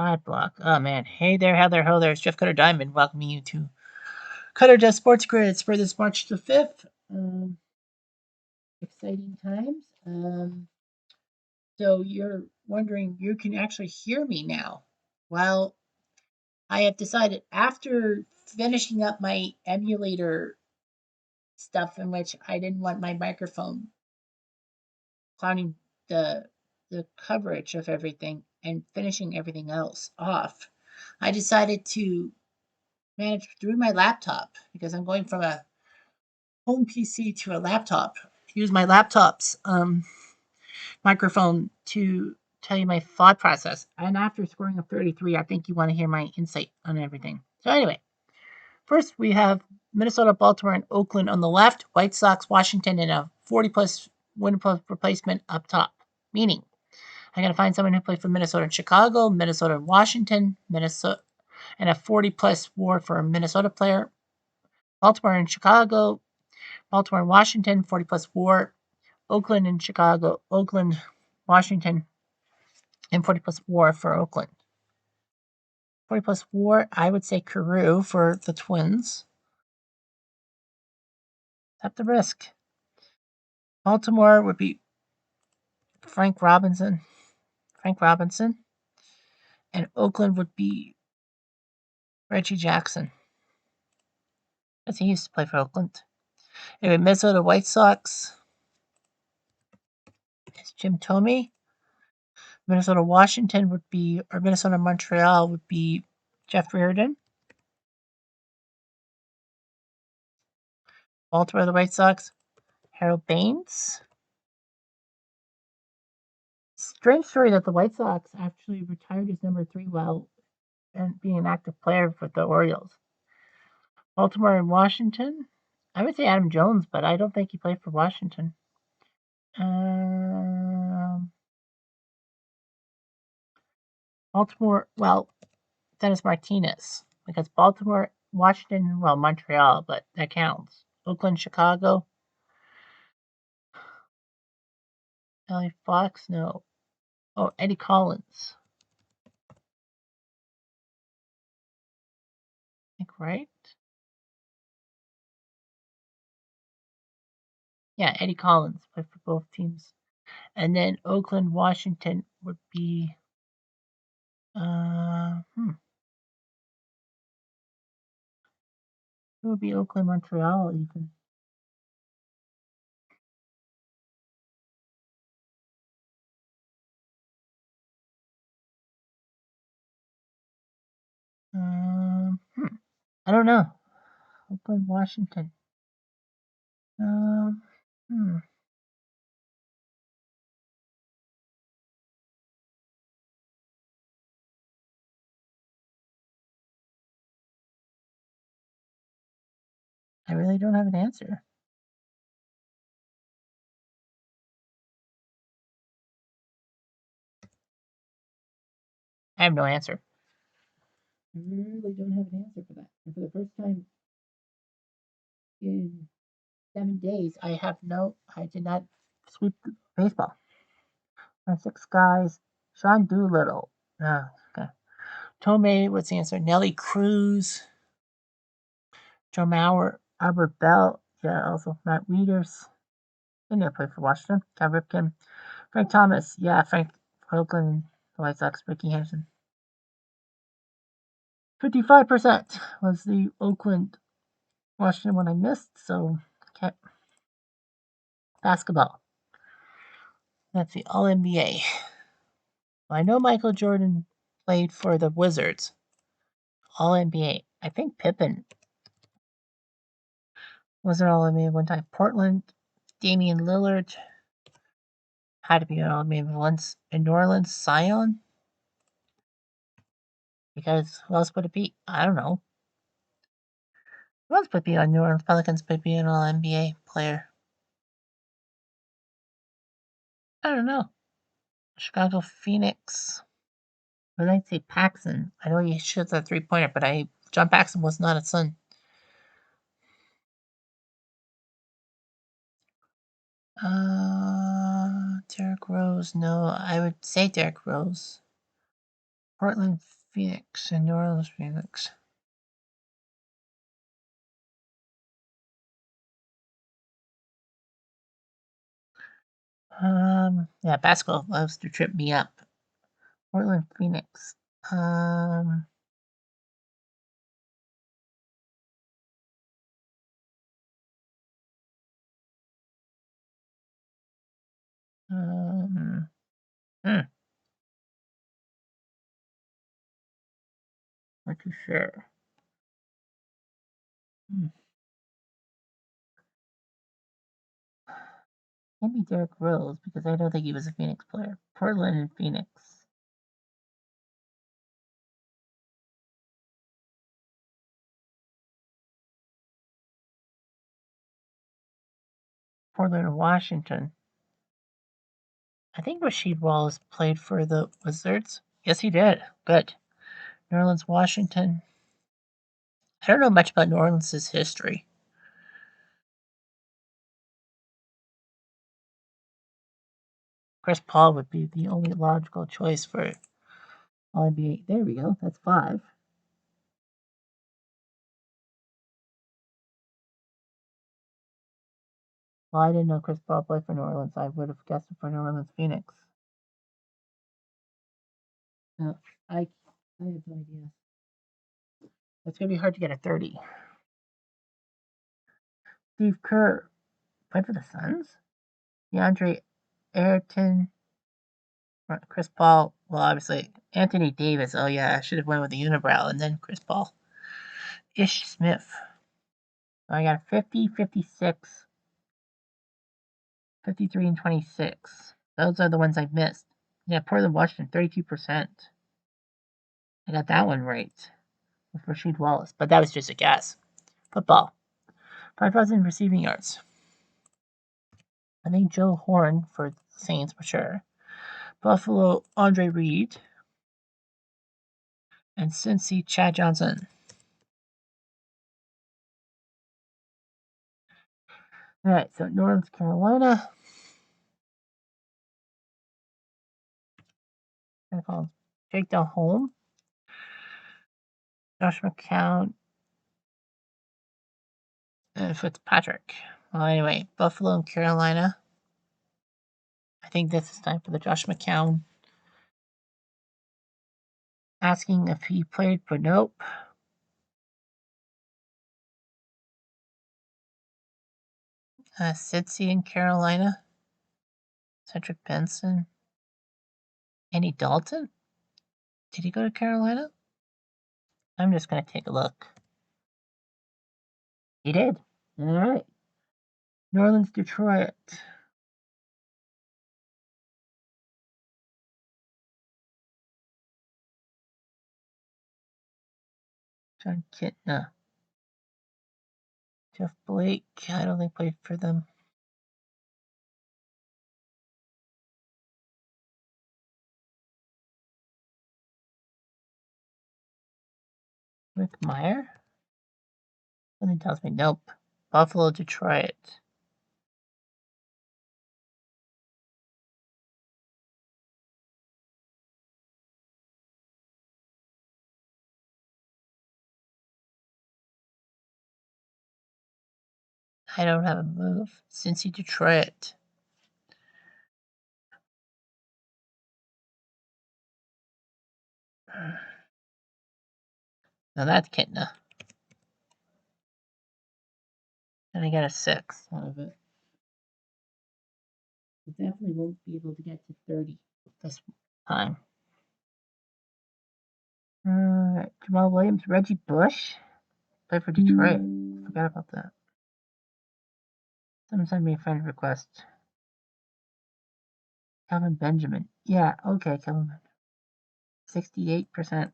Odd block. Oh man. Hey there, how there, ho there. It's Jeff Cutter Diamond welcoming you to Cutter Does Sports Grids for this March the 5th. Exciting times. So you're wondering, you can actually hear me now. Well, I have decided after finishing up my emulator stuff in which I didn't want my microphone clowning the the coverage of everything and finishing everything else off, I decided to manage through my laptop because I'm going from a home PC to a laptop. Use my laptop's microphone to tell you my thought process. And after scoring a 33, I think you want to hear my insight on everything. So anyway, first we have Minnesota, Baltimore, and Oakland on the left. White Sox, Washington, and a 40-plus win plus replacement up top. Meaning, I got to find someone who played for Minnesota and Chicago, Minnesota and Washington, Minnesota, and a 40-plus WAR for a Minnesota player. Baltimore and Chicago, Baltimore and Washington, 40-plus WAR. Oakland and Chicago, Oakland, Washington, and 40-plus WAR for Oakland. 40-plus WAR, I would say Carew for the Twins. At the risk. Baltimore would be Frank Robinson. And Oakland would be Reggie Jackson, as he used to play for Oakland. Anyway, Minnesota White Sox is Jim Thome. Minnesota Washington would be, or Minnesota Montreal would be Jeff Reardon. Baltimore the White Sox, Harold Baines. Strange story that the White Sox actually retired his number 3 while and being an active player with the Orioles. Baltimore and Washington, I would say Adam Jones, but I don't think he played for Washington. Baltimore, well, Dennis Martinez, because Baltimore, Washington, well, Montreal, but that counts. Oakland, Chicago, Ellie Fox, no. Oh, Eddie Collins. I think, right? Yeah, Eddie Collins played for both teams. And then Oakland, Washington would be, who would be Oakland, Montreal even? I don't know. Oakland, Washington. Um, hmm. I really don't have an answer. I have no answer. I really don't have an answer for that. And for the first time in 7 days, I did not sweep baseball. Our 6 guys, Sean Doolittle. Okay. Tomei, what's the answer? Nelly Cruz, Joe Mauer, Albert Bell, yeah, also Matt Wieters. He never played for Washington. Cal Ripken, Frank Thomas, yeah, Frank Oakland, the White Sox, Ricky Henderson. 55% was the Oakland Washington one I missed, so okay. Basketball. That's the All NBA. I know Michael Jordan played for the Wizards. All NBA. I think Pippen was an All NBA one time. Portland, Damian Lillard had to be an All NBA once. In New Orleans, Zion. Because who else would it be? I don't know. Who else would be on New Orleans Pelicans? Would be an All NBA player. I don't know. Chicago Phoenix. But I'd say Paxson. I know he shoots a 3-pointer, but John Paxson was not a Sun. Derrick Rose. No, I would say Derrick Rose. Portland, Phoenix, and New Orleans, Phoenix. Yeah, basketball loves to trip me up. Portland, Phoenix. Um, um, hmm, not too sure. Hmm. Can't be Derrick Rose because I don't think he was a Phoenix player. Portland and Phoenix. Portland and Washington. I think Rasheed Wallace played for the Wizards. Yes, he did. Good. New Orleans, Washington. I don't know much about New Orleans' history. Chris Paul would be the only logical choice for All NBA. There we go. That's 5. Well, I didn't know Chris Paul played for New Orleans. I would have guessed it for New Orleans, Phoenix. No, I have no idea. It's gonna be hard to get a 30. Steve Kerr played for the Suns. DeAndre Ayton, Chris Paul. Well, obviously Anthony Davis. Oh yeah, I should have went with the unibrow and then Chris Paul. Ish Smith. I got 50, 56, 53, and 26. Those are the ones I missed. Yeah, Portland, Washington, 32%. I got that one right with Rasheed Wallace, but that was just a guess. Football. 5,000 receiving yards. I think Joe Horn for Saints for sure. Buffalo, Andre Reed. And Cincy, Chad Johnson. All right, so North Carolina. I call him Jake Delhomme. Josh McCown. And Fitzpatrick. Well, anyway, Buffalo and Carolina. I think this is time for the Josh McCown. Asking if he played, but nope. Cincy in Carolina. Cedric Benson. Andy Dalton? Did he go to Carolina? I'm just going to take a look. He did. All right. New Orleans, Detroit. John Kitna. Jeff Blake. I don't think played for them. Rick Meyer? Something tells me nope. Buffalo, Detroit. I don't have a move. Cincy, Detroit. Now that's Kitna. And I got a 6 out of it. We definitely won't be able to get to 30 this time. Jamal Williams, Reggie Bush. Played for Detroit. Forgot about that. Someone send me a friend request. Kelvin Benjamin. Yeah, okay, Kelvin. 68%.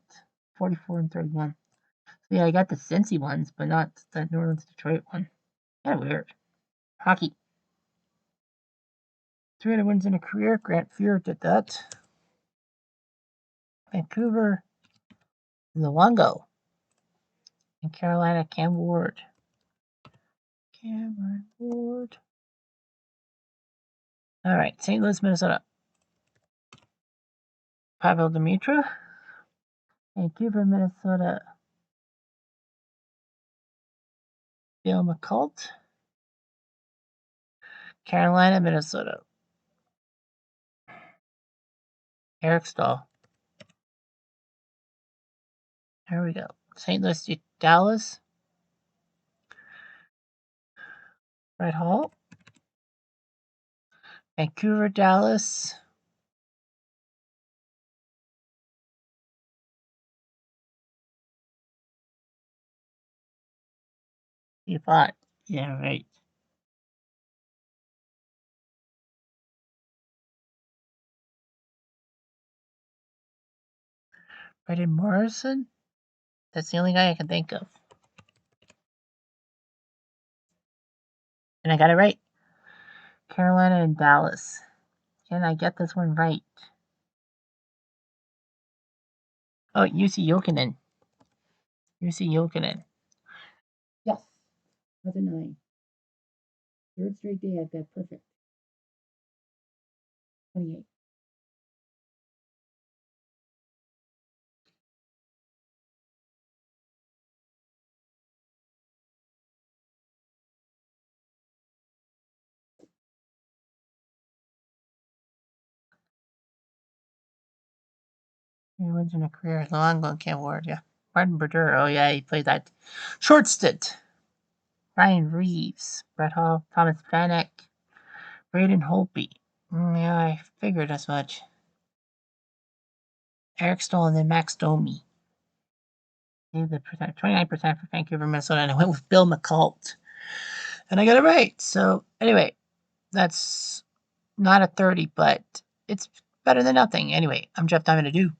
44 and 31. So yeah, I got the Cincy ones, but not the New Orleans Detroit one. Kind of weird. Hockey. 300 wins in a career. Grant Fuhr did that. Vancouver. Luongo. And Carolina, Cam Ward. Cameron Ward. All right, St. Louis, Minnesota. Pavel Demitra. Vancouver, Minnesota, Bill McCult. Carolina, Minnesota, Eric Stahl. There we go. St. Louis, Dallas, Brett Hall. Vancouver, Dallas, you thought. Yeah, right. Brendan Morrison? That's the only guy I can think of. And I got it right. Carolina and Dallas. Can I get this one right? Oh, UC Jokinen. UC Jokinen. Yes. That's a 9. Third straight day I've got perfect. 28. He wins in a career as long ago can't award, yeah. Martin Brodeur, oh yeah, he played that short stint. Ryan Reeves, Brett Hall, Thomas Vanek, Braden Holtby. Yeah, I figured as much. Eric Stoll and then Max Domi. The percent, 29% for Vancouver, Minnesota, and I went with Bill McCult. And I got it right. So anyway, that's not a 30, but it's better than nothing. Anyway, I'm Jeff Diamond. Adieu.